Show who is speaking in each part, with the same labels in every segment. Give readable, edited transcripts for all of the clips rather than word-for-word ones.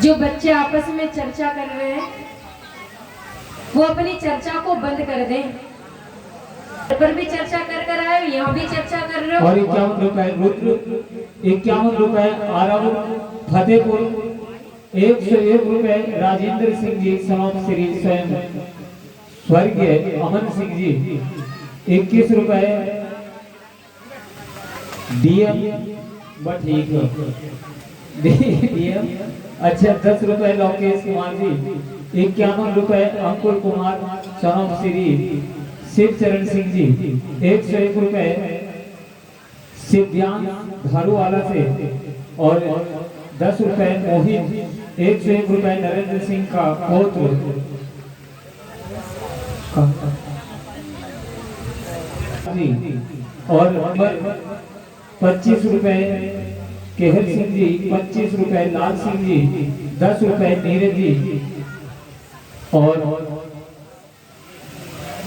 Speaker 1: जो बच्चे आपस में चर्चा कर रहे हैं वो अपनी चर्चा को बंद कर दें। पर भी चर्चा कर आए, यहाँ भी चर्चा कर रहे हो।
Speaker 2: और 51 रुपए रुद्र, 51 रुपए आरव फतेहपुर, 101 रुपए राजेंद्र सिंह जी सनोप श्री स्वयं स्वर्गीय अमन सिंह जी, 21 रुपए डीएम ठीक है डीएम। अच्छा 10 रुपए लोकेश कुमार जी, 51 रुपए अंकुर कुमार सनोप श्री शिव चरण सिंह जी, 101 रुपए सिद्धांत धारूवाला से और 10 रुपए मोहित, 101 रुपए नरेंद्र सिंह का पौत्र जी और 25 रुपए केहर सिंह जी, 25 रुपए लाल सिंह जी, 10 रुपए नीरज जी और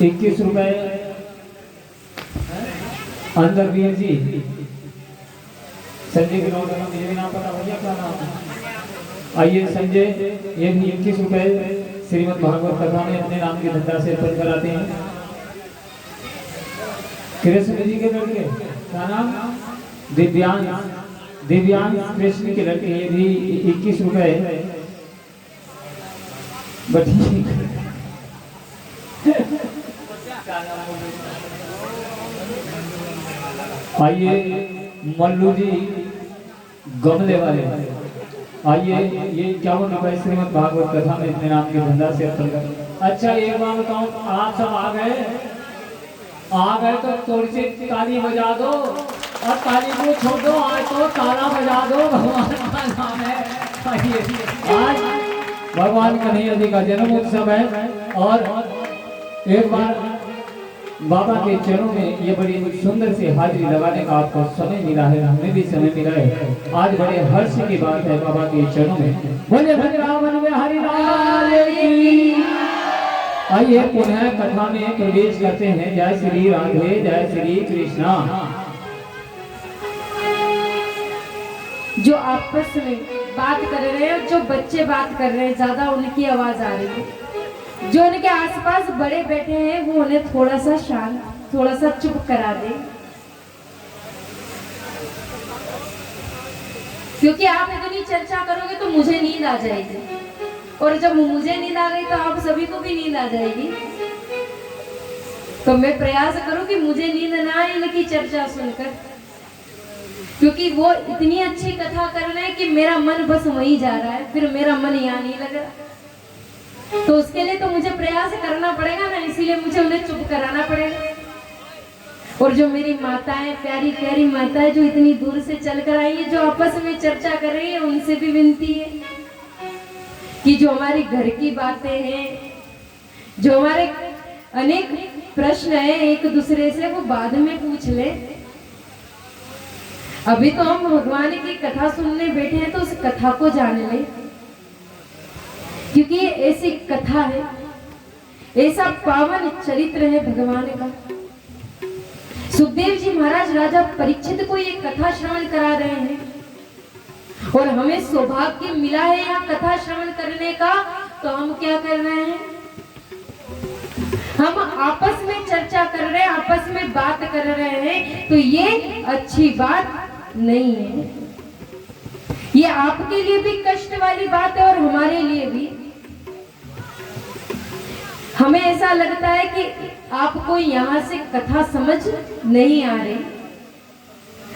Speaker 2: 21 रुपए अंदरवीर जी। संजय के नोट मुझे भी नाम पता भैया क्या नाम है। आइए संजय, ये भी 21 रुपए श्रीमद् भागवत कथा में अपने नाम की धंधा से अर्पण कराते हैं। कृष्ण जी के लड़के क्या नाम, दिव्यांश कृष्ण के लड़के, ये भी 21 रुपए। आइए मल्लू जी गमले वाले, आइए ये 51 रुपए श्रीमद् भागवत कथा में अपने नाम की धंधा से अर्पण कर। अच्छा एक बार बताओ, आप सब आ गए तो थोड़ी सी ताली बजा दो और ताली को छोड़ दो, आज तो ताला बजा दो। भगवान का नाम है। आज भगवान कन्हैया जी का जन्म उत्सव है और एक बार बाबा के चरणों में ये बड़ी सुंदर सी हाजिरी लगाने का आपको समय मिला है, हमें भी समय मिला है। आज बड़े हर्ष की बात है बाबा के चरणों में। बोले वृंदावन में हरि लाल की। आइए पुनः कथा में प्रवेश करते हैं। जय श्री राधे, जय श्री कृष्णा।
Speaker 1: जो आपस में बात कर रहे हैं, जो बच्चे बात कर रहे हैं, ज्यादा उनकी आवाज आ रही है। जो उनके आसपास बड़े बैठे हैं वो उन्हें थोड़ा सा शांत, थोड़ा सा चुप करा दे, क्योंकि आप इतनी चर्चा करोगे तो मुझे नींद आ जाएगी और जब मुझे नींद आ गई तो आप सभी को भी नींद आ जाएगी। तो मैं प्रयास करूं कि मुझे नींद ना आए इनकी चर्चा सुनकर, क्योंकि वो इतनी अच्छी कथा कर रहे हैं कि मेरा मन बस वहीं जा रहा है, फिर मेरा मन यहाँ नहीं लग रहा। तो उसके लिए तो मुझे प्रयास करना पड़ेगा ना, इसीलिए मुझे उन्हें चुप कराना पड़ेगा। और जो मेरी माताएं, प्यारी प्यारी माताएं जो इतनी दूर से चल कर आई है, जो आपस में चर्चा कर रही है, उनसे भी विनती है कि जो हमारी घर की बातें हैं, जो हमारे अनेक प्रश्न हैं एक दूसरे से, वो बाद में पूछ ले। अभी तो हम भगवान की कथा सुनने बैठे हैं तो उस कथा को जान ले, क्योंकि ये ऐसी कथा है, ऐसा पावन चरित्र है भगवान का। सुखदेव जी महाराज राजा परीक्षित को ये कथा श्रवण करा रहे हैं और हमें सौभाग्य मिला है यहाँ कथा श्रवण करने का। तो हम क्या कर रहे हैं, हम आपस में चर्चा कर रहे हैं, आपस में बात कर रहे हैं, तो ये अच्छी बात नहीं है। ये आपके लिए भी कष्ट वाली बात है और हमारे लिए भी। हमें ऐसा लगता है कि आपको यहाँ से कथा समझ नहीं आ रही।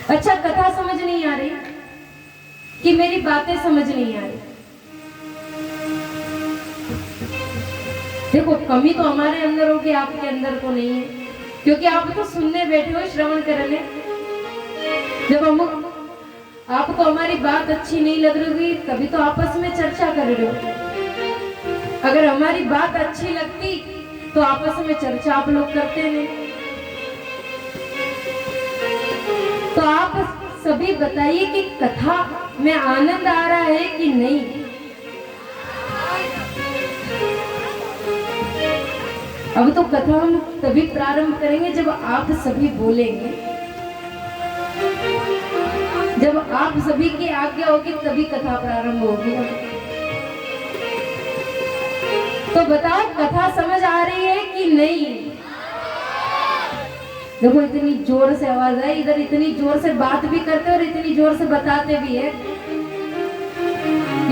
Speaker 1: अच्छा, कथा समझ नहीं आ रही कि मेरी बातें समझ नहीं आ रही। देखो, कमी तो हमारे अंदर होगी, आपके अंदर तो नहीं है, क्योंकि आप तो सुनने बैठे हो, श्रवण करने। जब हम आपको हमारी बात अच्छी नहीं लग रही तभी तो आपस में चर्चा कर रहे हो। अगर हमारी बात अच्छी लगती तो आपस में चर्चा आप लोग करते नहीं। तो आप सभी बताइए कि कथा में आनंद आ रहा है कि नहीं। अब तो कथा हम तभी प्रारंभ करेंगे जब आप सभी बोलेंगे, जब आप सभी की आज्ञा होगी तभी कथा प्रारंभ होगी। तो बताओ कथा समझ आ रही है कि नहीं? देखो इतनी जोर से आवाज है, इधर इतनी जोर से बात भी करते और इतनी जोर से बताते भी है।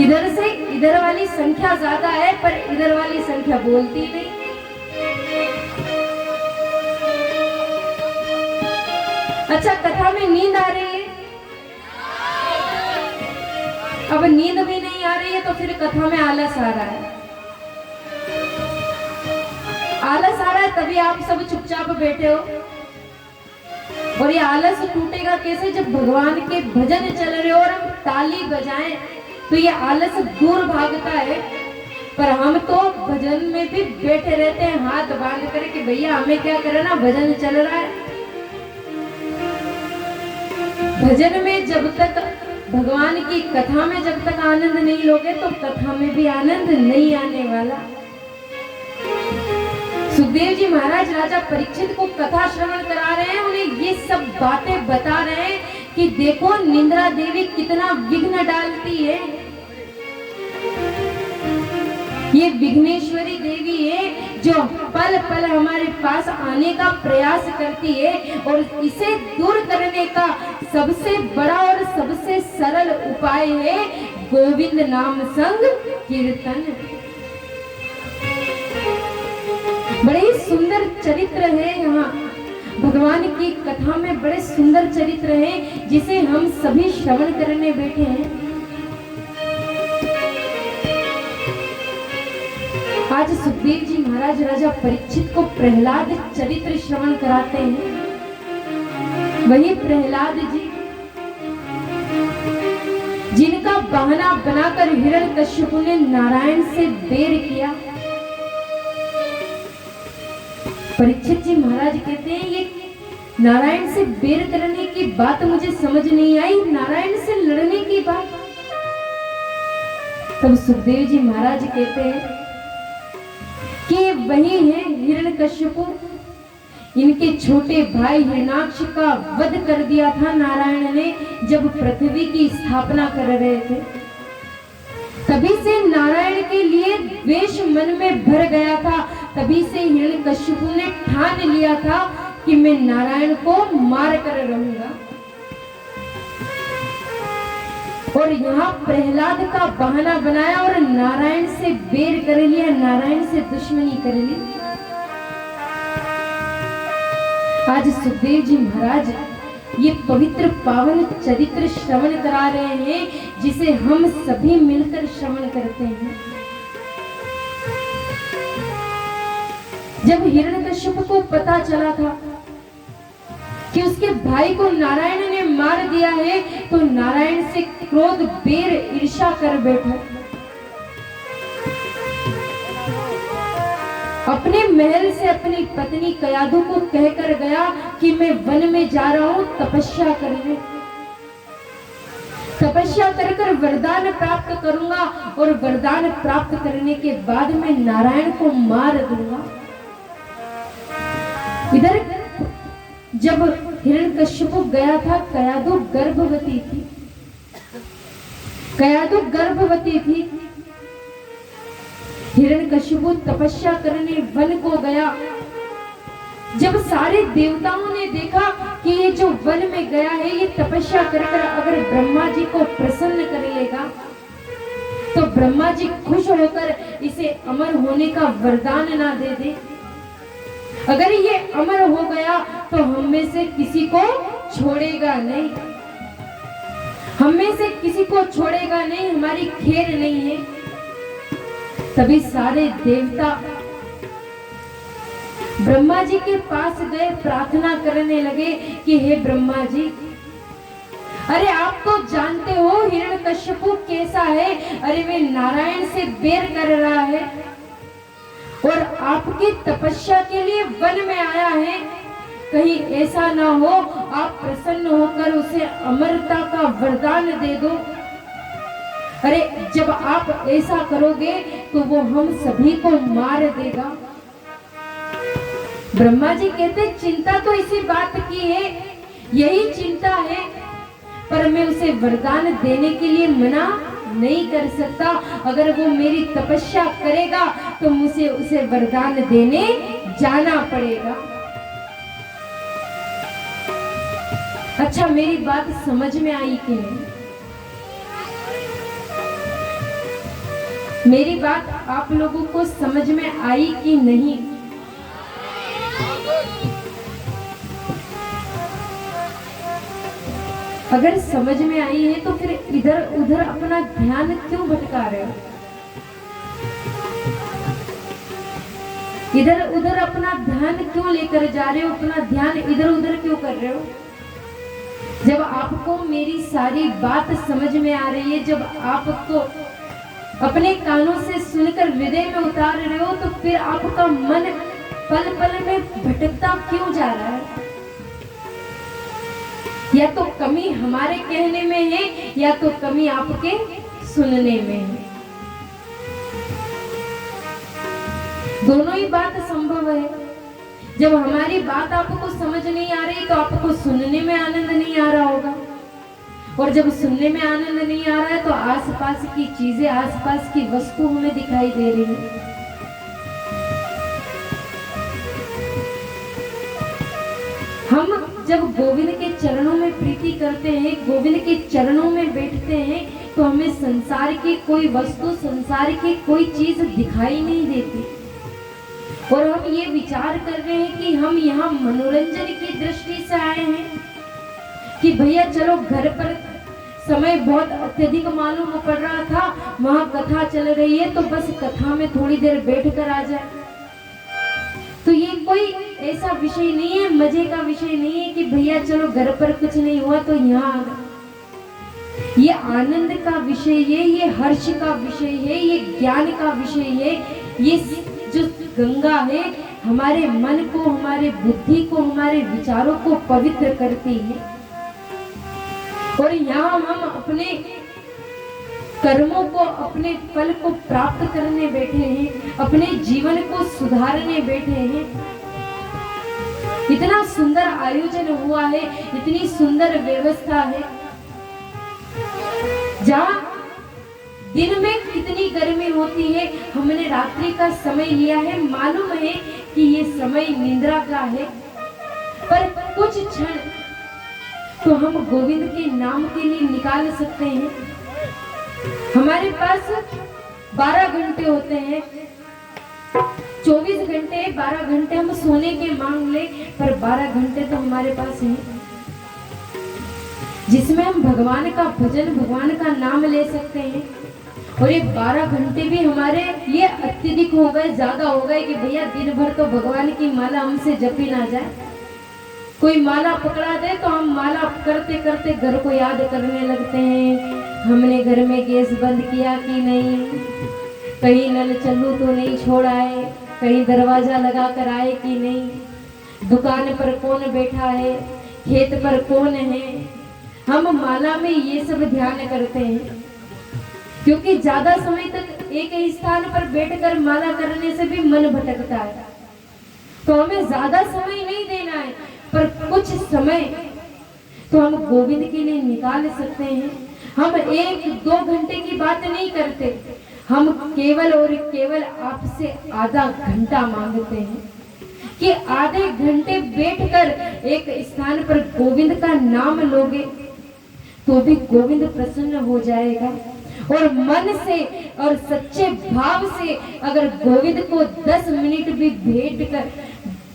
Speaker 1: इधर से इधर वाली संख्या ज्यादा है पर इधर वाली संख्या बोलती नहीं। अच्छा, कथा में नींद आ रही है? अब नींद भी नहीं आ रही है तो फिर कथा में आलस आ रहा है। आलस आ रहा है तभी आप सब चुपचाप बैठे हो। और ये आलस टूटेगा कैसे? जब भगवान के भजन चल रहे हो और हम ताली बजाएं तो ये आलस दूर भागता है। पर हम तो भजन में भी बैठे रहते हैं हाथ बांध कर कि भैया हमें क्या करना, भजन चल रहा है। भजन में जब तक, भगवान की कथा में जब तक आनंद नहीं लोगे तो कथा में भी आनंद नहीं आने वाला। सुखदेव जी महाराज राजा परीक्षित को कथा श्रवण करा रहे हैं, उन्हें ये सब बातें बता रहे हैं कि देखो निंद्रा देवी कितना विघ्न डालती है। ये विघ्नेश्वरी देवी है जो पल पल हमारे पास आने का प्रयास करती है और इसे दूर करने का सबसे बड़ा और सबसे सरल उपाय है गोविंद नाम संग कीर्तन। बड़े सुंदर चरित्र है यहाँ भगवान की कथा में, बड़े सुंदर चरित्र है जिसे हम सभी श्रवण करने बैठे हैं। आज सुखदेव जी महाराज राजा परीक्षित को प्रहलाद चरित्र श्रवण कराते हैं। वही प्रहलाद जी जिनका बहाना बनाकर हिरण्यकश्यप ने नारायण से बैर किया। परीक्षित जी महाराज कहते हैं ये नारायण से बैर करने की बात मुझे समझ नहीं आई, नारायण से लड़ने की बात। तब सुखदेव जी महाराज कहते हैं कि वही है हिरण्यकश्यप, इनके छोटे भाई हिरण्याक्ष का वध कर दिया था नारायण ने जब पृथ्वी की स्थापना कर रहे थे। तभी से नारायण के लिए द्वेष मन में भर गया था। तभी से हिरण्यकश्यप ने ठान लिया था कि मैं नारायण को मार कर रहूंगा। और यहाँ प्रहलाद का बहाना बनाया और नारायण से बैर कर लिया, नारायण से दुश्मनी कर ली। आज सुखदेव जी महाराज ये पवित्र पावन चरित्र श्रवण करा रहे हैं जिसे हम सभी मिलकर श्रवण करते हैं। जब हिरण्यकश्यप को पता चला था कि उसके भाई को नारायण ने मार दिया है तो नारायण से क्रोध बैर ईर्ष्या कर बैठा। अपने महल से अपनी पत्नी कयाधु को कहकर गया कि मैं वन में जा रहा हूं तपस्या करने, तपस्या कर वरदान प्राप्त करूंगा और वरदान प्राप्त करने के बाद मैं नारायण को मार दूंगा। इधर जब हिरण्यकश्यप गया था, कयाधु गर्भवती थी, कयाधु गर्भवती थी। हिरण्यकश्यप तपस्या करने वन को गया। जब सारे देवताओं ने देखा कि ये जो वन में गया है ये तपस्या कर अगर ब्रह्मा जी को प्रसन्न कर लेगा तो ब्रह्मा जी खुश होकर इसे अमर होने का वरदान ना दे दे। अगर ये अमर हो गया तो हम में से किसी को छोड़ेगा नहीं, हम में से किसी को छोड़ेगा नहीं, हमारी खैर नहीं है। तभी सारे देवता ब्रह्मा जी के पास गए, प्रार्थना करने लगे कि हे ब्रह्मा जी, अरे आप तो जानते हो हिरण्यकश्यप कैसा है, अरे वे नारायण से बैर कर रहा है और आपकी तपस्या के लिए वन में आया है। कहीं ऐसा ना हो आप प्रसन्न होकर उसे अमरता का वरदान दे दो। अरे जब आप ऐसा करोगे तो वो हम सभी को मार देगा। ब्रह्मा जी कहते चिंता तो इसी बात की है, यही चिंता है, पर मैं उसे वरदान देने के लिए मना नहीं कर सकता। अगर वो मेरी तपस्या करेगा तो मुझे उसे वरदान देने जाना पड़ेगा। अच्छा, मेरी बात समझ में आई कि नहीं? मेरी बात आप लोगों को समझ में आई कि नहीं? अगर समझ में आई है तो फिर इधर उधर अपना ध्यान क्यों भटका रहे हो? इधर उधर अपना ध्यान क्यों लेकर जा रहे हो? अपना ध्यान इधर उधर क्यों कर रहे हो? जब आपको मेरी सारी बात समझ में आ रही है, जब आपको अपने कानों से सुनकर हृदय में उतार रहे हो, तो फिर आपका मन पल पल में भटकता क्यों जा रहा है? या तो कमी हमारे कहने में है या तो कमी आपके सुनने में है। दोनों ही बात संभव है। जब हमारी बात आपको समझ नहीं आ रही तो आपको सुनने में आनंद नहीं आ रहा होगा, और जब सुनने में आनंद नहीं आ रहा है तो आसपास की चीजें, आसपास की वस्तु हमें दिखाई दे रही है। हम जब गोविंद के चरणों में प्रीति करते हैं, गोविंद के चरणों में बैठते हैं, तो हमें संसार की कोई वस्तु, संसार की कोई चीज दिखाई नहीं देती, और हम ये विचार कर रहे हैं कि हम यहाँ मनोरंजन की दृष्टि से आए हैं कि भैया चलो घर पर समय बहुत अत्यधिक मालूम पड़ रहा था, वहां कथा चल रही है तो बस कथा में थोड़ी देर बैठ कर आ जाए। तो ये कोई ऐसा विषय नहीं है, मजे का विषय नहीं है कि भैया चलो घर पर कुछ नहीं हुआ तो यहाँ आ गए। ये आनंद का विषय है, ये हर्ष का विषय है, ये ज्ञान का विषय है। ये जो गंगा है हमारे मन को, हमारे बुद्धि को, हमारे विचारों को पवित्र करती है, और यहाँ हम अपने कर्मों को, अपने फल को प्राप्त करने बैठे हैं, अपने जीवन को सुधारने बैठे हैं। इतना सुंदर आयोजन हुआ है, इतनी सुंदर व्यवस्था है, जहाँ दिन में कितनी गर्मी होती है, हमने रात्रि का समय लिया है। मालूम है कि ये समय निद्रा का है, पर कुछ क्षण तो हम गोविंद के नाम के लिए निकाल सकते हैं। हमारे पास 12 घंटे होते हैं, 24 घंटे, 12 घंटे हम सोने के मांग ले, पर 12 घंटे तो हमारे पास है जिसमें हम भगवान का भजन, भगवान का नाम ले सकते हैं। और ये 12 घंटे भी हमारे लिए अत्यधिक हो गए, ज्यादा हो गए कि भैया दिन भर तो भगवान की माला हमसे जपी ना जाए। कोई माला पकड़ा दे तो हम माला करते करते घर को याद करने लगते हैं, हमने घर में गैस बंद किया कि नहीं, कहीं नल चालू तो नहीं छोड़ा है, कहीं दरवाजा लगा कर आए कि नहीं, दुकान पर कौन बैठा है, खेत पर कौन है। हम माला में ये सब ध्यान करते हैं, क्योंकि ज्यादा समय तक एक ही स्थान पर बैठकर माला करने से भी मन भटकता है। तो हमें ज्यादा समय नहीं देना है, पर कुछ समय तो हम गोविंद के लिए निकाल सकते हैं। हम 1-2 घंटे की बात नहीं करते, हम केवल और केवल आपसे आधा घंटा मांगते हैं कि आधे घंटे बैठकर एक स्थान पर गोविंद का नाम लोगे तो भी गोविंद प्रसन्न हो जाएगा। और मन से और सच्चे भाव से अगर गोविंद को 10 मिनट भी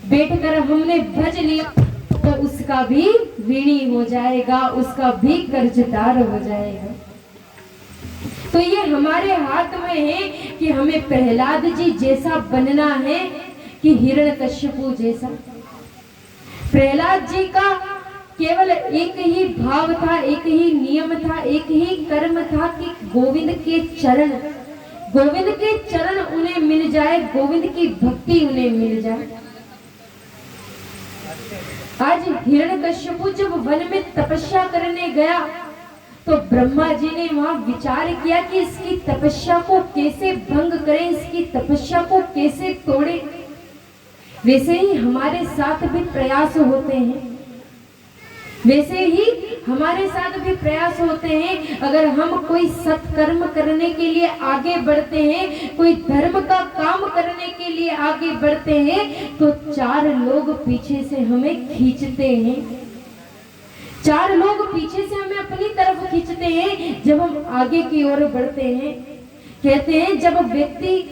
Speaker 1: बैठकर हमने भज लिया तो उसका भी ऋणी हो जाएगा, उसका भी कर्जदार हो जाएगा। तो ये हमारे हाथ में है कि हमें प्रहलाद जी जैसा बनना है कि हिरण्यकश्यपु जैसा। प्रहलाद जी का केवल एक ही भाव था, एक ही नियम था, एक ही कर्म था कि गोविंद के चरण उन्हें मिल जाए, गोविंद की भक्ति उन्हें मिल जाए। आज हिरण्यकश्यपु जब वन में तपस्या करने गया तो ब्रह्मा जी ने वहां विचार किया कि इसकी तपस्या को कैसे भंग करें, इसकी तपस्या को कैसे तोड़े। वैसे ही हमारे साथ भी प्रयास होते हैं वैसे ही हमारे साथ भी प्रयास होते हैं। अगर हम कोई सत्कर्म करने के लिए आगे बढ़ते हैं, कोई धर्म का काम करने के लिए आगे बढ़ते हैं, तो 4 लोग पीछे से हमें खींचते हैं। 4 लोग पीछे से हमें अपनी तरफ खींचते हैं जब हम आगे की ओर बढ़ते हैं। कहते हैं जब व्यक्ति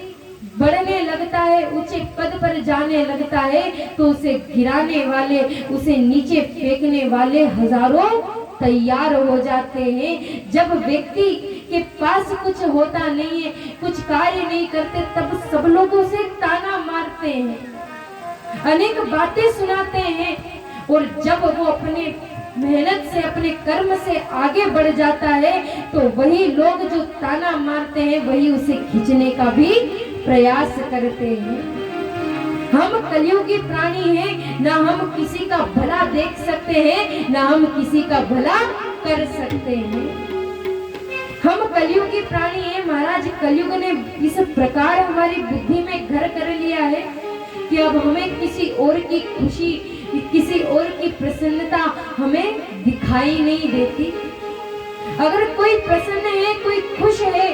Speaker 1: बढ़ने लगता है, ऊंचे पद पर जाने लगता है, तो उसे गिराने वाले, उसे नीचे फेंकने वाले हजारों तैयार हो जाते हैं। जब व्यक्ति के पास कुछ होता नहीं है, कुछ कार्य नहीं करते, तब सब लोग उसे ताना मारते हैं, अनेक बातें सुनाते हैं। और जब वो अपने मेहनत से, अपने कर्म से आगे बढ़ जाता है, तो वही लोग जो ताना मारते हैं, वही उसे खींचने का भी प्रयास करते हैं। हम कलियुगी प्राणी हैं, ना हम किसी का भला देख सकते हैं, ना हम किसी का भला कर सकते हैं। हम कलियुगी प्राणी हैं। महाराज, कलियुग ने इस प्रकार हमारी बुद्धि में घर कर लिया है कि अब हमें किसी और की खुशी, किसी और की प्रसन्नता हमें दिखाई नहीं देती। अगर कोई प्रसन्न है, कोई खुश है,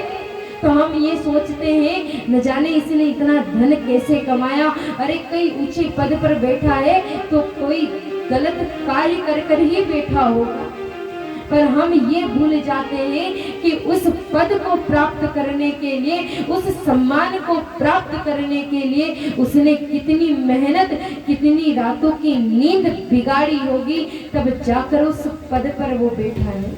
Speaker 1: तो हम ये सोचते हैं न जाने इसने इतना धन कैसे कमाया। अरे कई ऊंचे पद पर बैठा है तो कोई गलत कार्य कर कर ही बैठा होगा। पर हम ये भूल जाते हैं कि उस पद को प्राप्त करने के लिए, उस सम्मान को प्राप्त करने के लिए उसने कितनी मेहनत, कितनी रातों की नींद बिगाड़ी होगी, तब जाकर उस पद पर वो बैठा है।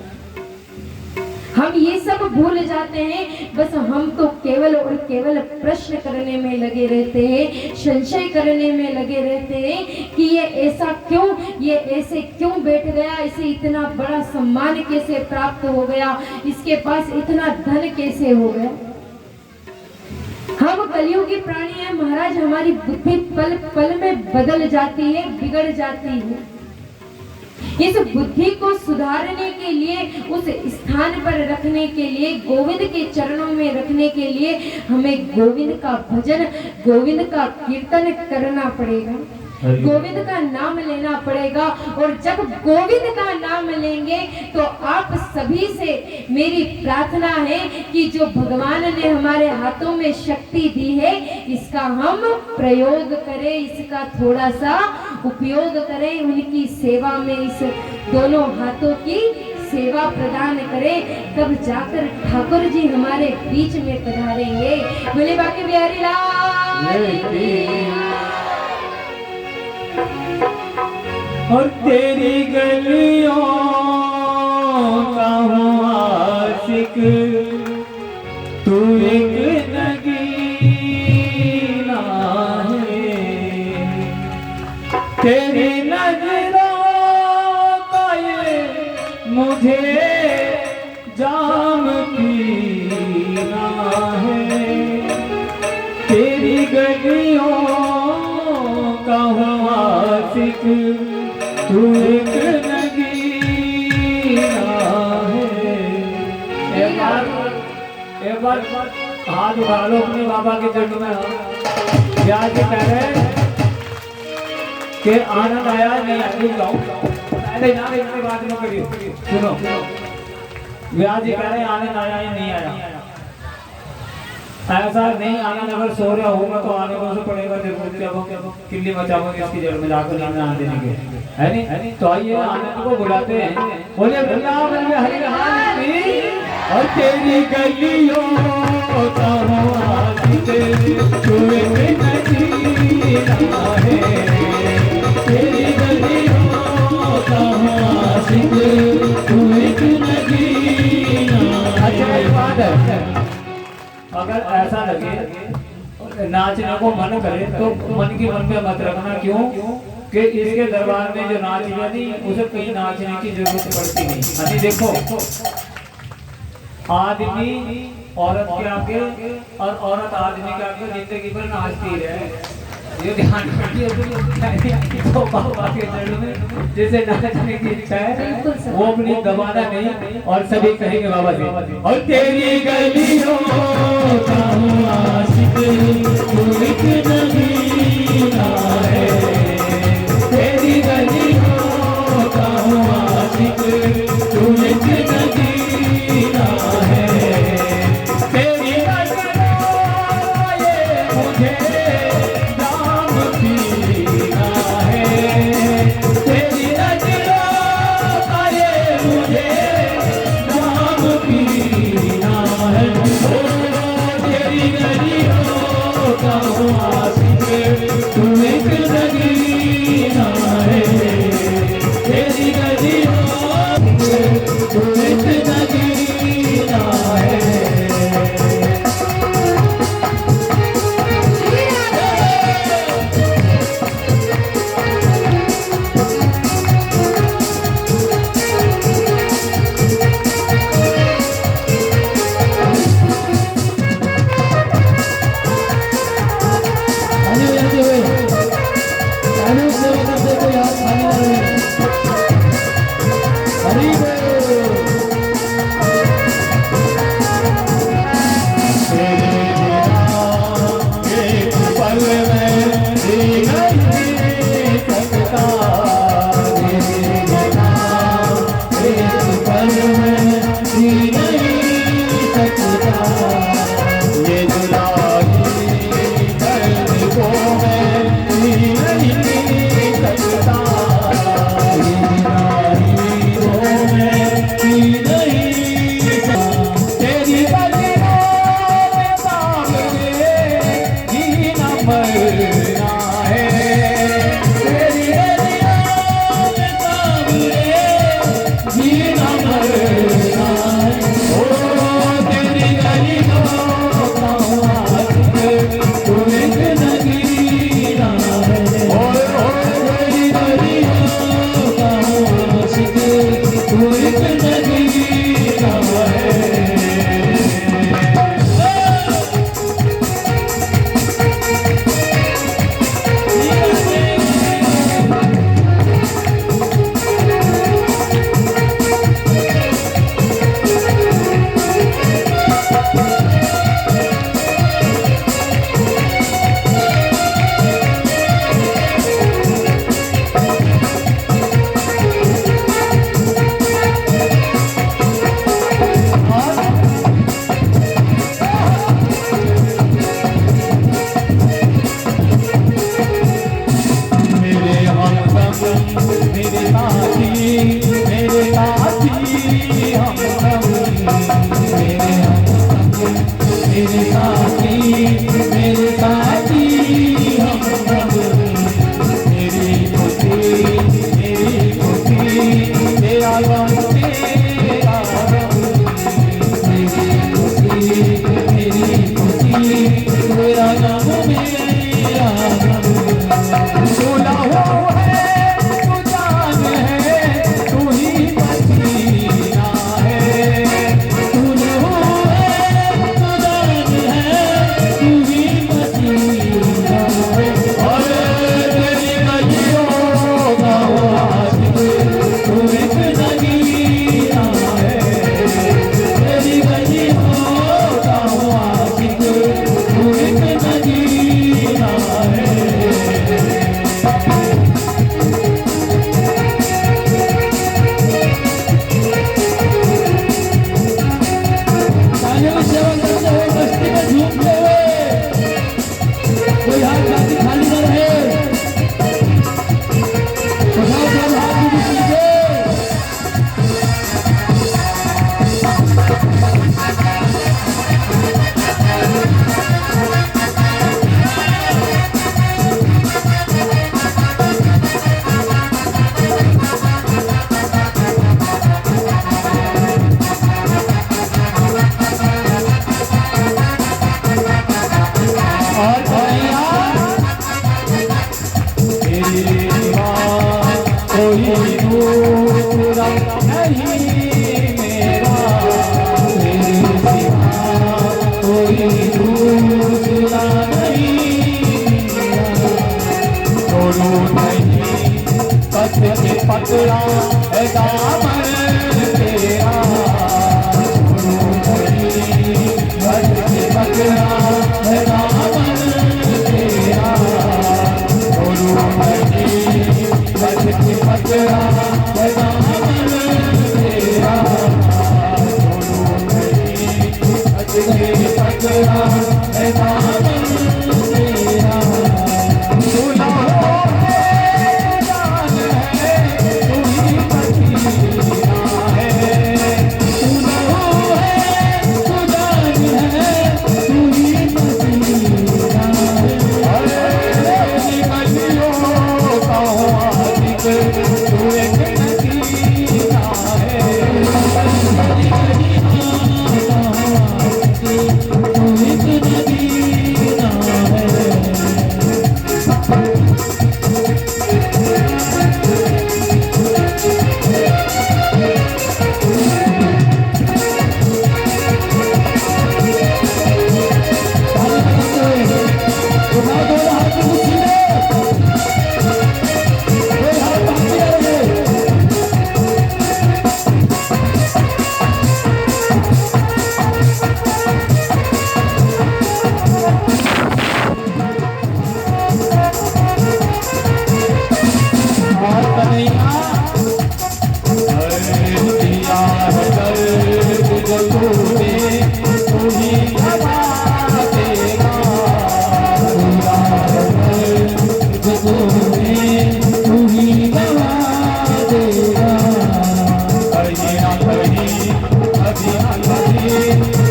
Speaker 1: हम ये सब भूल जाते हैं। बस हम तो केवल और केवल प्रश्न करने में लगे रहते हैं, संशय करने में लगे रहते हैं कि ये ऐसा क्यों, ये ऐसे क्यों बैठ गया, इसे इतना बड़ा सम्मान कैसे प्राप्त हो गया, इसके पास इतना धन कैसे हो गया। हम कलियुगी प्राणी हैं महाराज। हमारी बुद्धि पल पल में बदल जाती है, बिगड़ जाती है। इस बुद्धि को सुधारने के लिए, उस स्थान पर रखने के लिए, गोविंद के चरणों में रखने के लिए हमें गोविंद का भजन, गोविंद का कीर्तन करना पड़ेगा, गोविंद का नाम लेना पड़ेगा। और जब गोविंद का नाम लेंगे तो आप सभी से मेरी प्रार्थना है कि जो भगवान ने हमारे हाथों में शक्ति दी है, इसका हम प्रयोग करें, इसका थोड़ा सा उपयोग करें, उनकी सेवा में इस दोनों हाथों की सेवा प्रदान करें, तब जाकर ठाकुर जी हमारे बीच में पधारेंगे। बोले बाकी बिहारी लाल की।
Speaker 2: और तेरी गलियों का आशिक तू एक नगीना है, तेरी नजरों का ये मुझे जाम पीना है, तेरी गलियों का आशिक तू एक नगीना है। एक बार हाथ उठा लो अपने बाबा के चरणों में। क्या जी कह रहे कि आनंद आया नहीं आया, गाओ अरे ना इतनी बात न करियो, सुनो। व्यास जी कह रहे आनंद आया या नहीं आया। ऐसा नहीं, आनंद अगर सो रहा होगा तो आने को से पड़ेगा। देखो किल्ली मचाओगे इसकी जड़ में जाकर नींद ना आने देंगे, है नहीं। तो आइए आनंद को बुलाते हैं। बोले वृंदावन में हरि हाल की। और तेरी गलियों का आशिक तू एक नगीना है, तेरी गलियों का आशिक तू एक नगीना। अच्छा एक बात है, अगर ऐसा लगे नाचने को मन करे तो मन की मन पे मत रखना। क्यों कि इसके दरबार में जो नाच नहीं, उसे कहीं नाचने की जरूरत पड़ती नहीं। अभी देखो, आदमी औरत के आगे और औरत आदमी के आगे जिंदगी भर नाचती रहे। ये ध्यान रखिए तो बाबा के चरणों में जिसे नाचने की इच्छा है वो अपनी दबाना नहीं। और सभी कहेंगे बाबा जी। और तेरी गलियों का आशिक तू एक नगीना है, तेरी गलियों का पर मैं जी नहीं सकता, ये जुदाई दर्द को मैं जी नहीं सकता, ये जुदाई को मैं जी नहीं सकता। तेरी बगियों में सामने जीना मरना है, तेरी बगियों में सामने जीना मरना है। ओ तेरी गलियों का आशिक तू एक नगीना है, ओ तेरी गलियों का आशिक तू एक नगीना है। मेरे हमदम मेरे साथी, मेरे साथी हमदम, मेरे हमदम मेरे साथी, मेरे साथी हमदम, मेरी खुशी तेरा गम तेरा गम, मेरी खुशी तेरा गम मेरा गम। तू लहू है तू जान है तू ही पसीना है, तू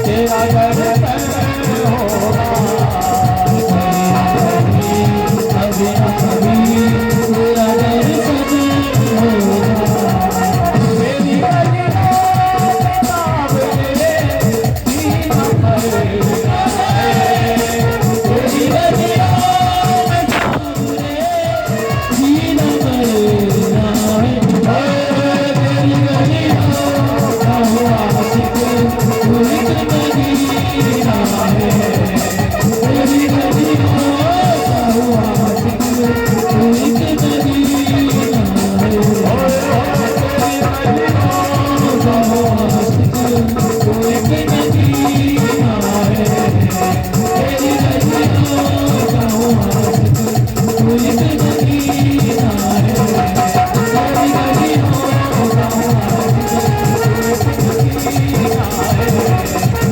Speaker 2: तेरा दर्शन होगा कभी न कभी तेरा दर्शन होगा मेरी गलियों में सावरे जीना पड़ेगा तेरी गलियों में सावरे जीना पड़ेगा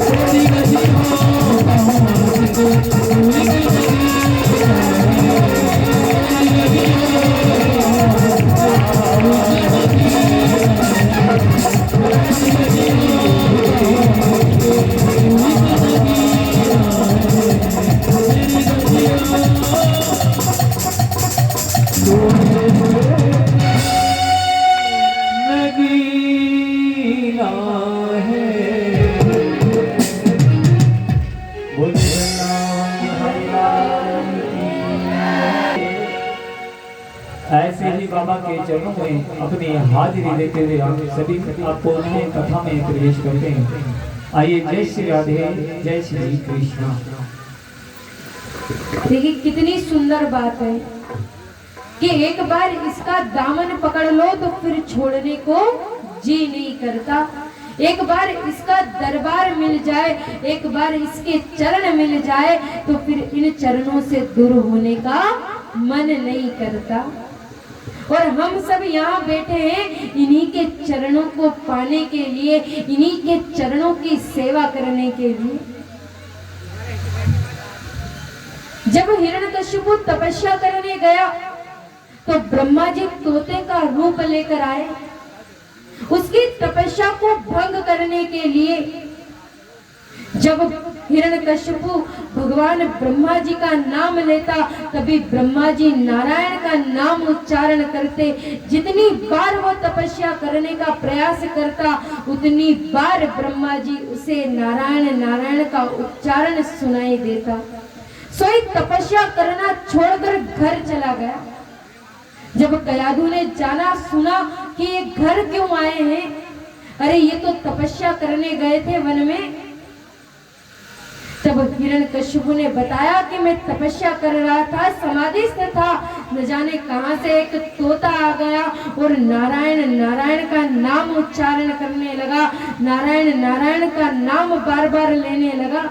Speaker 2: तेरी गलियों का हुआ ऐसे ही बाबा के चरणों में अपनी हाजिरी देते हुए हम सभी आपको नए कथा में प्रवेश करते हैं। आइए, जय श्री राधे, जय श्री कृष्ण।
Speaker 1: देखिए कितनी सुंदर बात है कि एक बार इसका दामन पकड़ लो तो फिर छोड़ने को जी नहीं करता। एक बार इसका दरबार मिल जाए, एक बार इसके चरण मिल जाए तो फिर इन चरणों से दूर होने का मन नहीं करता। और हम सब यहाँ बैठे हैं इन्हीं के चरणों को पाने के लिए, इन्हीं के चरणों की सेवा करने के लिए। जब हिरण्यकशिपु तपस्या करने गया तो ब्रह्मा जी तोते का रूप लेकर आए। उसकी तपस्या को भंग करने के लिए जब हिरण्यकशिपु भगवान ब्रह्मा जी का नाम लेता, तभी ब्रह्मा जी नारायण का नाम उच्चारण करते। जितनी बार वो तपस्या करने का प्रयास करता, उतनी बार ब्रह्मा जी उसे नारायण नारायण का उच्चारण सुनाई देता। सोई तपस्या करना छोड़कर घर चला गया। जब कयाधु ने जाना सुना कि ये घर क्यों आए हैं, अरे ये तो तपस्या करने गए थे वन में, तब हिरण्यकशिपु ने बताया कि मैं तपस्या कर रहा था, समाधिस्थ था, न जाने कहां से एक तोता आ गया और नारायण नारायण का नाम उच्चारण करने लगा, नारायण नारायण का नाम बार बार लेने लगा।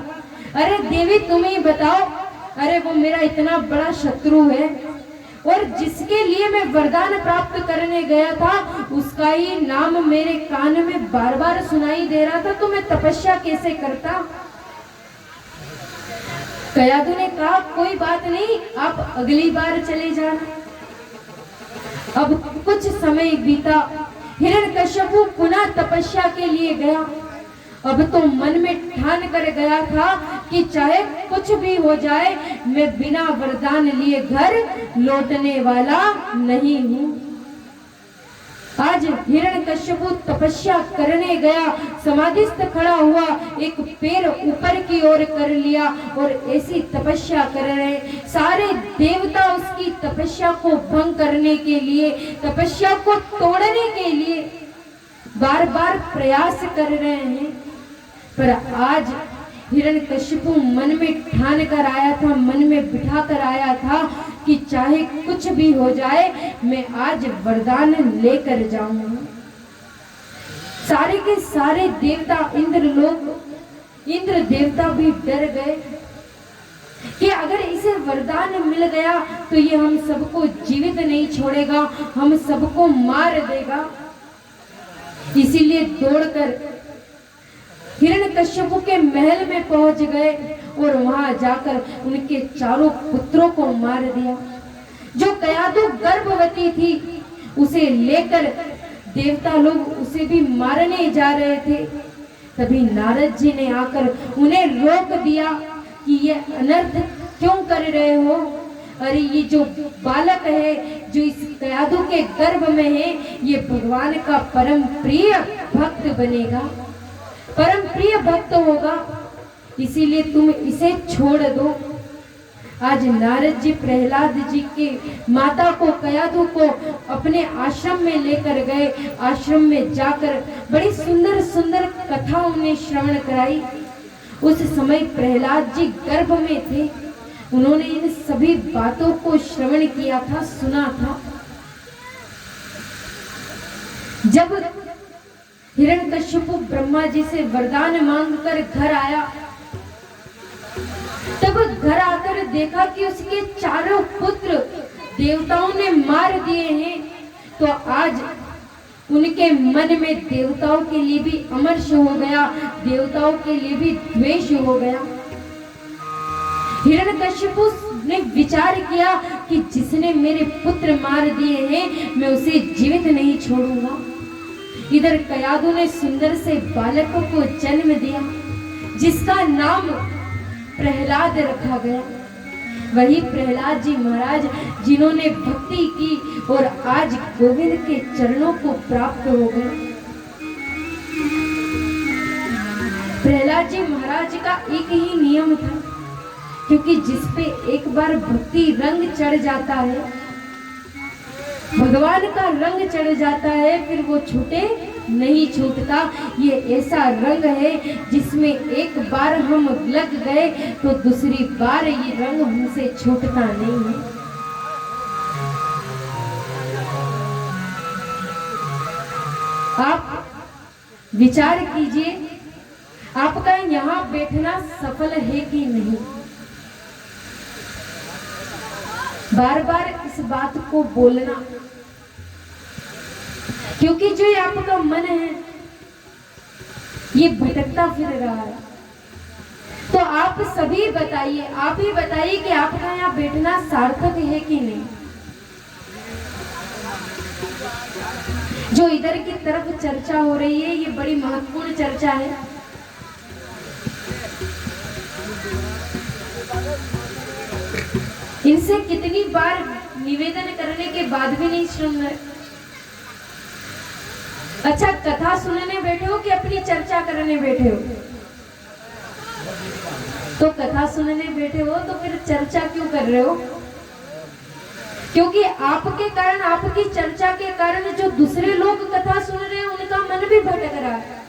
Speaker 1: अरे देवी तुम ही बताओ, अरे वो मेरा इतना बड़ा शत्रु है और जिसके लिए मैं वरदान प्राप्त करने गया था उसका ही नाम मेरे कान में बार बार सुनाई दे रहा था, तो मैं तपस्या कैसे करता। कयाधु ने कहा कोई बात नहीं, आप अगली बार चले जाना। अब कुछ समय बीता, हिरण्यकशिपु पुनः तपस्या के लिए गया। अब तो मन में ठान कर गया था कि चाहे कुछ भी हो जाए, मैं बिना वरदान लिए घर लौटने वाला नहीं हूँ। आज हिरण्यकशिपु तपस्या करने गया, समाधिस्थ खड़ा हुआ, एक पैर ऊपर की ओर कर लिया और ऐसी तपस्या कर रहे। सारे देवता उसकी तपस्या को भंग करने के लिए, तपस्या को तोड़ने के लिए बार बार प्रयास कर रहे हैं। पर आज हिरण्यकशिपु मन में ठान कर आया था, मन में बिठा कर आया था कि चाहे कुछ भी हो जाए, मैं आज वरदान लेकर जाऊंगा। सारे के सारे देवता, इंद्र देवता भी डर गए कि अगर इसे वरदान मिल गया तो ये हम सबको जीवित नहीं छोड़ेगा, हम सबको मार देगा। इसीलिए दौड़कर हिरण्यकशिपु के महल में पहुंच गए और वहां जाकर उनके चारों पुत्रों को मार दिया। जो कयाधु गर्भवती थी उसे लेकर देवता लोग उसे भी मारने जा रहे थे, तभी नारद जी ने आकर उन्हें रोक दिया कि ये अनर्थ क्यों कर रहे हो। अरे ये जो बालक है जो इस कयाधु के गर्भ में है, ये भगवान का परम प्रिय भक्त बनेगा, परम प्रिय भक्त होगा, इसीलिए तुम इसे छोड़ दो। आज नारद जी प्रहलाद जी के माता को कयाधु को अपने आश्रम में लेकर गए। आश्रम में जाकर बड़ी सुंदर सुंदर कथा उन्हें श्रवण कराई। उस समय प्रहलाद जी गर्भ में थे, उन्होंने इन सभी बातों को श्रवण किया था, सुना था। जब हिरण्यकश्यप ब्रह्मा जी से वरदान मांगकर घर आया, तब घर आकर देखा कि उसके चारों पुत्र देवताओं ने मार दिए हैं। तो आज उनके मन में देवताओं के लिए भी अमर्ष हो गया, देवताओं के लिए भी द्वेष हो गया। हिरण्यकश्यपु ने विचार किया कि जिसने मेरे पुत्र मार दिए हैं, मैं उसे जीवित नहीं छोड़ूंगा। इधर कयाधु ने सुंदर से बालकों को जन्म दिया, जिसका नाम प्रहलाद रखा गया। वही प्रहलाद जी महाराज जिन्होंने भक्ति की और आज गोविंद के चरणों को प्राप्त हो गए। प्रहलाद जी महाराज का एक ही नियम था, क्योंकि जिस पे एक बार भक्ति रंग चढ़ जाता है, भगवान का रंग चढ़ जाता है, फिर वो छूटे नहीं छूटता। ये ऐसा रंग है जिसमें एक बार हम लग गए तो दूसरी बार ये रंग हमसे छूटता नहीं है। आप विचार कीजिए, आपका यहाँ बैठना सफल है कि नहीं। बार बार इस बात को बोलना, क्योंकि जो आपका मन है ये भटकता फिर रहा है। तो आप सभी बताइए, आप ही बताइए कि आपका यहाँ बैठना सार्थक है कि नहीं। जो इधर की तरफ चर्चा हो रही है, ये बड़ी महत्वपूर्ण चर्चा है। इनसे कितनी बार निवेदन करने के बाद भी नहीं सुन रहे। अच्छा, कथा सुनने बैठे हो कि अपनी चर्चा करने बैठे हो? तो कथा सुनने बैठे हो तो फिर चर्चा क्यों कर रहे हो? क्योंकि आपके कारण, आपकी चर्चा के कारण जो दूसरे लोग कथा सुन रहे हैं उनका मन भी भटक रहा है।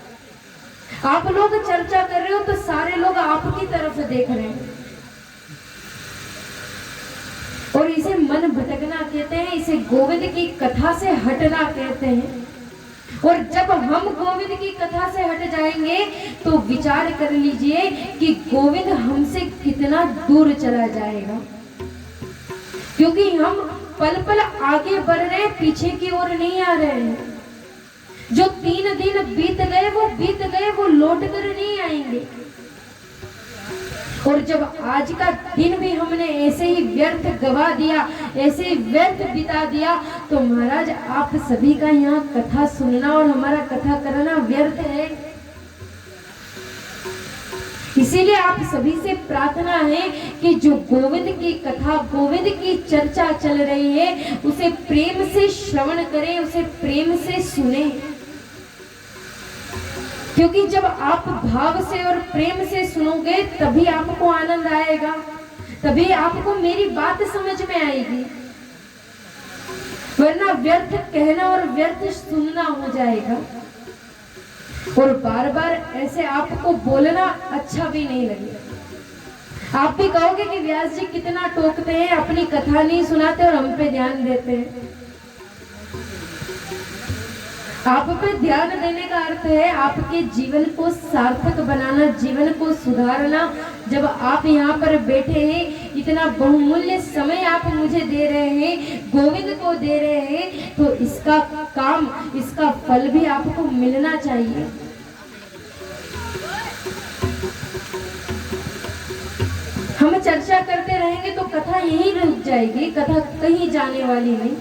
Speaker 1: आप लोग चर्चा कर रहे हो तो सारे लोग आपकी तरफ देख रहे हैं, और इसे मन भटकना कहते हैं, इसे गोविंद की कथा से हटना कहते हैं। और जब हम गोविंद की कथा से हट जाएंगे तो विचार कर लीजिए कि गोविंद हमसे कितना दूर चला जाएगा, क्योंकि हम पल पल आगे बढ़ रहे हैं, पीछे की ओर नहीं आ रहे हैं। जो 3 दिन बीत गए वो बीत गए, वो लौट कर नहीं आएंगे। और जब आज का दिन भी हमने ऐसे ही व्यर्थ गवा दिया, ऐसे ही व्यर्थ बिता दिया, तो महाराज आप सभी का यहाँ कथा सुनना और हमारा कथा करना व्यर्थ है। इसीलिए आप सभी से प्रार्थना है कि जो गोविंद की कथा, गोविंद की चर्चा चल रही है, उसे प्रेम से श्रवण करें, उसे प्रेम से सुने। क्योंकि जब आप भाव से और प्रेम से सुनोगे तभी आपको आनंद आएगा, तभी आपको मेरी बात समझ में आएगी, वरना व्यर्थ कहना और व्यर्थ सुनना हो जाएगा। और बार बार ऐसे आपको बोलना अच्छा भी नहीं लगेगा। आप भी कहोगे कि व्यास जी कितना टोकते हैं, अपनी कथा नहीं सुनाते और हम पे ध्यान देते हैं। आप पे ध्यान देने का अर्थ है आपके जीवन को सार्थक बनाना, जीवन को सुधारना। जब आप यहाँ पर बैठे हैं, इतना बहुमूल्य समय आप मुझे दे रहे हैं, गोविंद को दे रहे हैं, तो इसका काम, इसका फल भी आपको मिलना चाहिए। हम चर्चा करते रहेंगे तो कथा यहीं रुक जाएगी, कथा कहीं जाने वाली नहीं,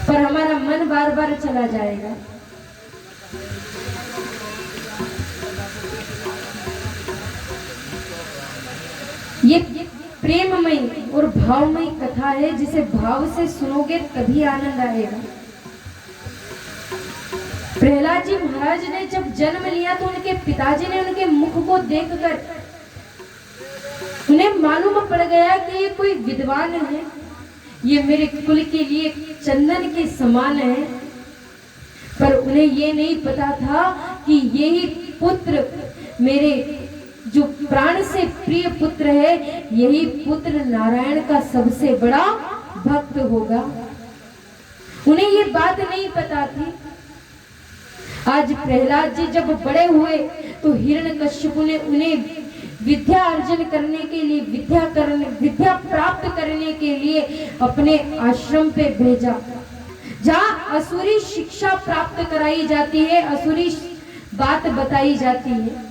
Speaker 1: पर हमारा मन बार बार चला जाएगा। ये प्रेममयी और भावमयी कथा है, जिसे भाव से सुनोगे तभी आनंद आएगा। प्रहलाद जी महाराज ने जब जन्म लिया तो उनके पिताजी ने उनके मुख को देखकर उन्हें मालूम पड़ गया कि ये कोई विद्वान है, ये मेरे कुल के लिए चंदन के समान है। पर उन्हें ये नहीं पता था कि यही पुत्र, मेरे जो प्राण से प्रिय पुत्र है, यही पुत्र नारायण का सबसे बड़ा भक्त होगा। उन्हें ये बात नहीं पता थी। आज प्रहलाद जी जब बड़े हुए तो हिरण्यकश्यप ने उन्हें विद्या अर्जन करने के लिए, विद्या प्राप्त करने के लिए अपने आश्रम पे भेजा, जहाँ असुरी शिक्षा प्राप्त कराई जाती है, असुरी बात बताई जाती है।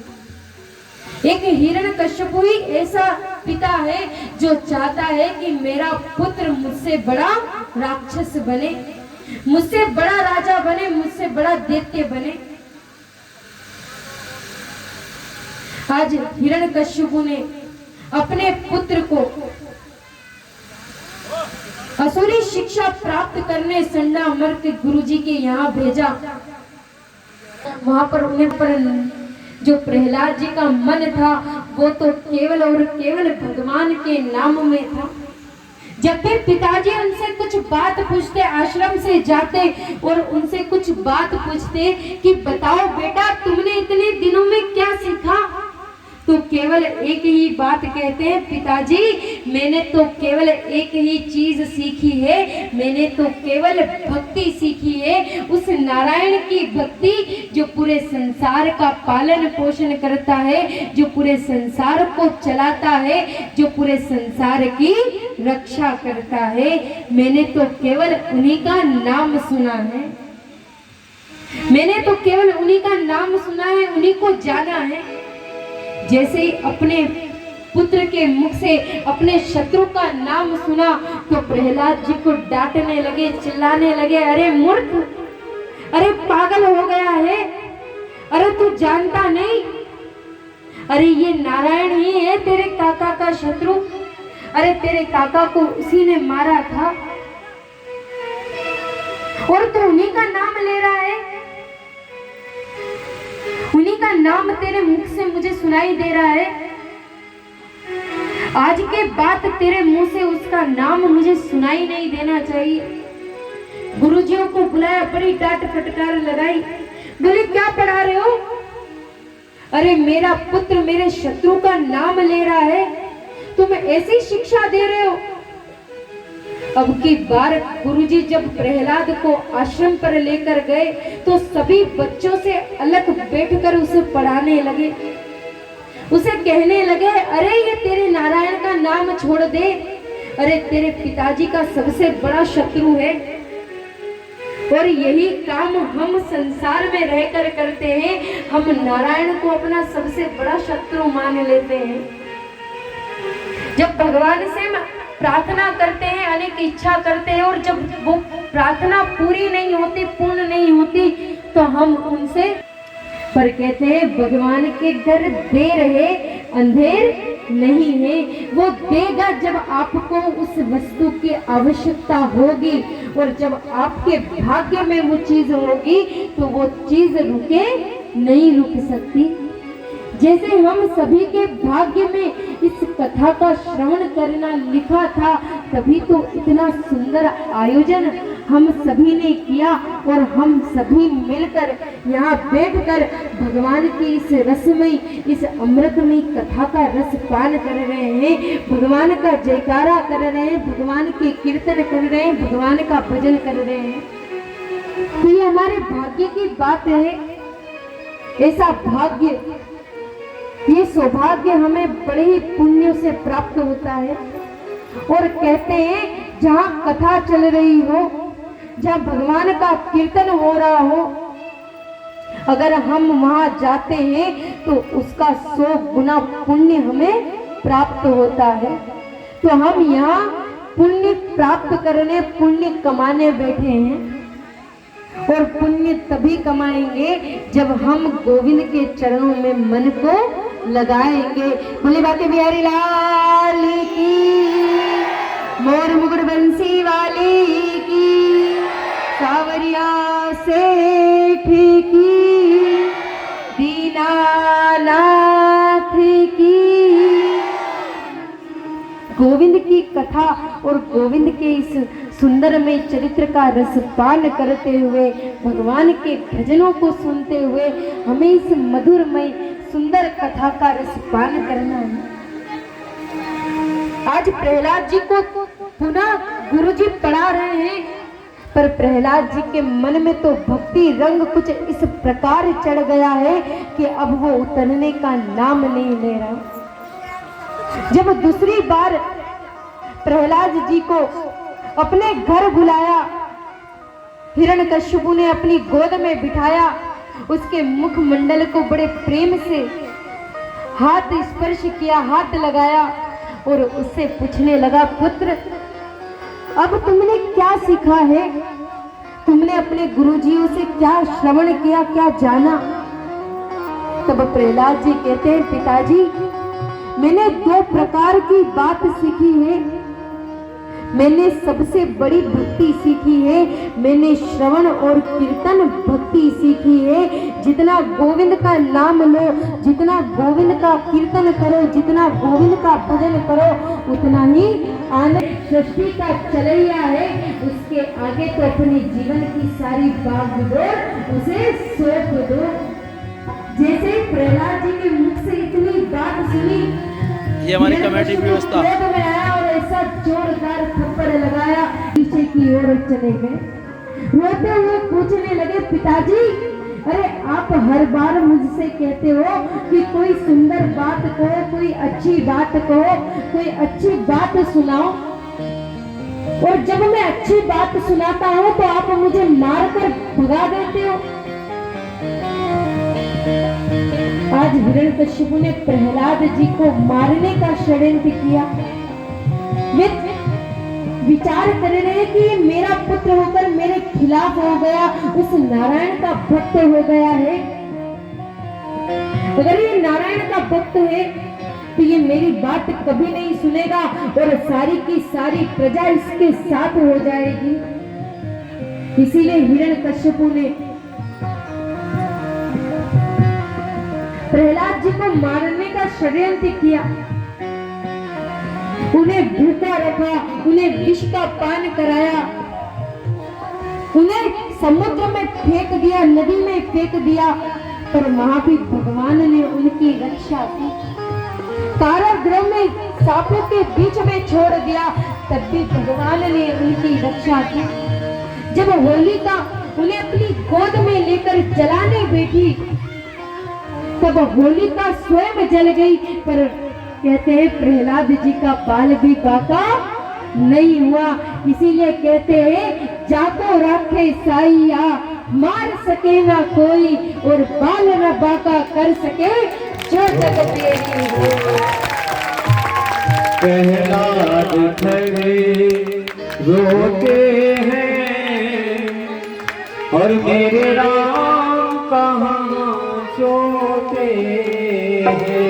Speaker 1: एक हिरण्यकश्यप ही ऐसा पिता है जो चाहता है कि मेरा पुत्र मुझसे बड़ा राक्षस बने, मुझसे बड़ा राजा बने, मुझसे बड़ा दैत्य बने। आज हिरण्यकश्यप ने अपने पुत्र को असुरी शिक्षा प्राप्त करने संडामर्क गुरुजी के यहाँ भेजा। वहां पर उन्हें जो प्रहलाद जी का मन था वो तो केवल और केवल भगवान के नाम में था। जब भी पिताजी उनसे कुछ बात पूछते, आश्रम से जाते और उनसे कुछ बात पूछते कि बताओ बेटा तुमने इतने दिनों में क्या सीखा, तो केवल एक ही बात कहते हैं, पिताजी मैंने तो केवल एक ही चीज सीखी है, मैंने तो केवल भक्ति सीखी है, उस नारायण की भक्ति जो पूरे संसार का पालन पोषण करता है, जो पूरे संसार को चलाता है, जो पूरे संसार की रक्षा करता है। मैंने तो केवल उन्हीं का नाम सुना है, मैंने तो केवल उन्हीं का नाम सुना है, उन्हीं को जाना है। जैसे ही अपने पुत्र के मुख से अपने शत्रु का नाम सुना तो प्रहलाद जी को डांटने लगे, चिल्लाने लगे, अरे मूर्ख, अरे पागल हो गया है, अरे तू जानता नहीं, अरे ये नारायण ही है तेरे काका का शत्रु, अरे तेरे काका को उसी ने मारा था और तू उन्हीं का नाम ले रहा है, उन्हीं का नाम तेरे मुख से मुझे सुनाई दे रहा है। आज के बाद तेरे मुंह से उसका नाम मुझे सुनाई नहीं देना चाहिए। गुरुजियों को बुलाया, बड़ी डांट फटकार लगाई, बोले क्या पढ़ा रहे हो, अरे मेरा पुत्र मेरे शत्रु का नाम ले रहा है, तुम ऐसी शिक्षा दे रहे हो। अब की बार गुरुजी जब प्रहलाद को आश्रम पर लेकर गए तो सभी बच्चों से अलग बैठकर उसे पढ़ाने लगे, उसे कहने लगे, अरे ये तेरे नारायण का नाम छोड़ दे, अरे तेरे पिताजी का सबसे बड़ा शत्रु है और यही काम हम संसार में रहकर करते हैं, हम नारायण को अपना सबसे बड़ा शत्रु मान लेते हैं। जब भगवान से प्रार्थना करते हैं, अनेक इच्छा करते हैं और जब वो प्रार्थना पूरी नहीं होती, पूर्ण नहीं होती, तो हम उनसे पर कहते हैं भगवान के घर देर है अंधेर नहीं है। वो देगा जब आपको उस वस्तु की आवश्यकता होगी और जब आपके भाग्य में वो चीज होगी तो वो चीज रुके नहीं रुक सकती। जैसे हम सभी के भाग्य में इस कथा का श्रवण करना लिखा था, तभी तो इतना सुंदर आयोजन हम सभी ने किया और हम सभी मिलकर यहाँ बैठकर भगवान की इस रसमयी, इस अमृतमयी कथा का रस पान कर रहे हैं, भगवान का जयकारा कर रहे हैं, भगवान के कीर्तन कर रहे हैं, भगवान का भजन कर रहे हैं। तो ये हमारे भाग्य की बात है। ऐसा भाग्य, ये सौभाग्य हमें बड़े ही पुण्यों से प्राप्त होता है। और कहते हैं जहाँ कथा चल रही हो, जहाँ भगवान का कीर्तन हो रहा हो, अगर हम वहाँ जाते हैं तो उसका 100 गुना पुण्य हमें प्राप्त होता है। तो हम यहाँ पुण्य प्राप्त करने, पुण्य कमाने बैठे हैं और पुण्य तभी कमाएंगे जब हम गोविंद के चरणों में मन को
Speaker 3: लगाएंगे। बोले बाके बिहारी लाल की, मोर मुकुट बंसी वाली की, सावरिया सेठ की, दीनानाथ की। गोविंद की कथा और गोविंद के इस सुंदरमय चरित्र का रसपान करते हुए, भगवान के भजनों को सुनते हुए हमें इस मधुरमय सुंदर कथा का रसपान करना है। आज प्रहलाद जी को पुनः गुरुजी पढ़ा रहे हैं, पर प्रहलाद जी के मन में तो भक्ति रंग कुछ इस प्रकार चढ़ गया है कि अब वो उतरने का नाम नहीं ले रहा। जब दूसरी बार प्रहलाद जी को अपने घर बुलाया, हिरण्यकश्यपु ने अपनी गोद में बिठाया, उसके मुखमंडल को बड़े प्रेम से हाथ स्पर्श किया, हाथ लगाया और उससे पूछने लगा, पुत्र अब तुमने क्या सीखा है? तुमने अपने गुरुजियों से क्या श्रवण किया, क्या जाना? तब प्रहलाद जी कहते हैं, पिताजी मैंने 2 प्रकार की बात सीखी है। मैंने सबसे बड़ी भक्ति सीखी है, मैंने श्रवण और कीर्तन भक्ति सीखी है। जितना गोविंद का नाम लो, जितना गोविंद का कीर्तन करो, जितना गोविंद का भजन करो, उतना ही आनंद सृष्टि का चलैया है। उसके आगे तो अपने जीवन की सारी बागडोर उसे सौंप दो। जैसे प्रहलाद जी के मुख से इतनी बात सुनी,
Speaker 4: ये हमारी कमेटी की व्यवस्था
Speaker 3: में आया और ऐसा जोरदार थप्पड़ लगाया, पीछे की ओर चले गए। रोते हुए पूछने लगे, पिताजी अरे आप हर बार मुझसे कहते हो कि कोई सुंदर बात कहो, कोई अच्छी बात कहो, कोई अच्छी बात सुनाओ, और जब मैं अच्छी बात सुनाता हूँ तो आप मुझे मारकर भगा देते हो। आज हिरण्यकश्यपु ने प्रहलाद जी को मारने का षड्यंत्र किया। वे विचार कर रहे हैं कि ये मेरा पुत्र होकर मेरे खिलाफ हो गया, उस नारायण का भक्त हो गया है। अगर ये नारायण का भक्त है तो ये मेरी बात कभी नहीं सुनेगा और सारी की सारी प्रजा इसके साथ हो जाएगी। इसीलिए हिरण्यकश्यपु ने प्रहलाद जी को मारने का षड्यंत्र किया। उन्हें भूखा रखा, उन्हें विष का पान कराया, उन्हें समुद्र में फेंक दिया, नदी में फेंक दिया, पर वहां भी भगवान ने उनकी रक्षा की। कारागृह में सांपों के बीच में छोड़ दिया, तब भी भगवान ने उनकी रक्षा की। जब होलिका उन्हें अपनी गोद में लेकर जलाने बैठी, तब होलिका स्वयं जल गई, पर कहते हैं प्रहलाद जी का बाल भी बाका नहीं हुआ। इसीलिए कहते हैं, जाको राखे साइया, मार सके ना कोई और बाल न बाका कर सके जो जग तेरी हो।
Speaker 2: प्रहलाद खड़े रोते हैं और मेरे राम कहाँ सोते हैं।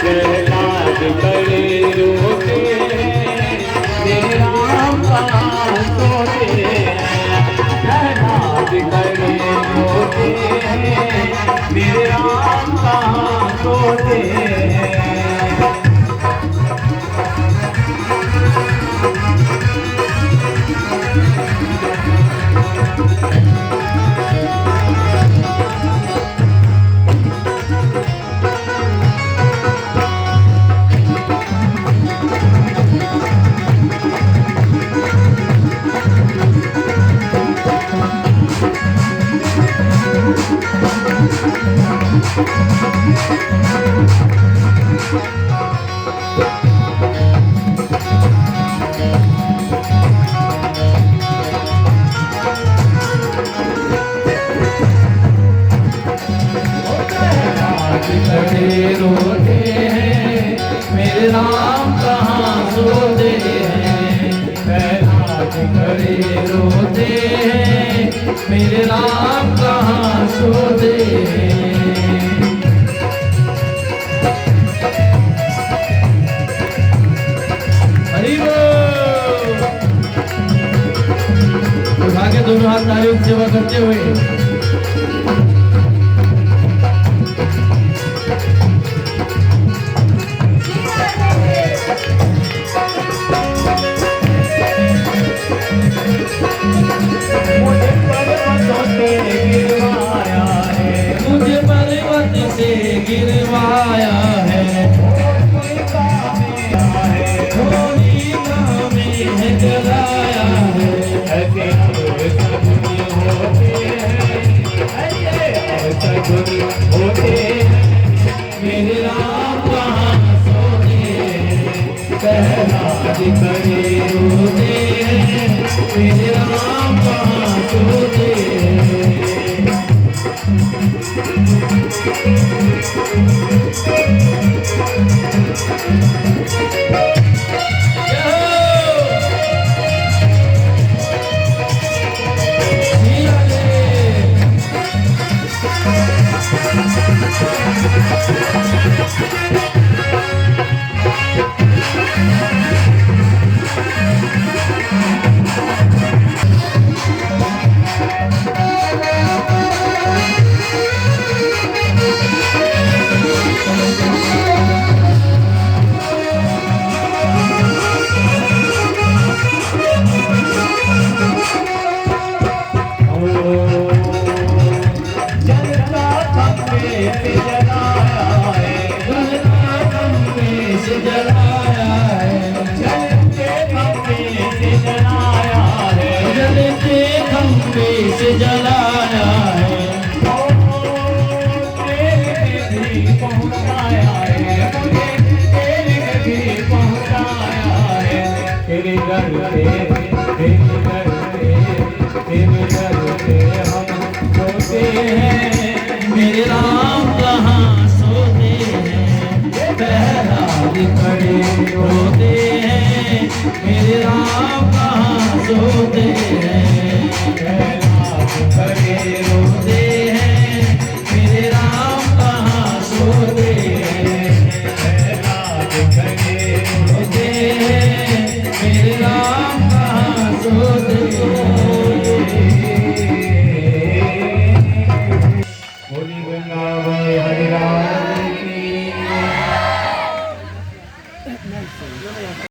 Speaker 2: प्रहलाद खड़े रोते हैं, मेरे राम कहाँ सोते हैं। प्रहलाद खड़े रोते हैं, मेरे राम कहाँ सोते हैं। मेरे राम कहाँ सोते हैं। हरि बोल। उठा के दोनों हाथ तारीफ सेवा करते हुए मुझे पर्वत से गिरवाया है, थोड़ी में है जलाया है। ऐसे होते मेरे राम कहाँ सोते, पहला दिखरे रोते मेरे राम कहाँ सोते। जलाया है, पहुँचाया है, पहुँचाया है। तेरे घर पे हम सोते हैं, मेरे राम कहाँ सोते हैं। पहला खड़े होते हैं, मेरे राम कहाँ सोते हैं। खड़े होते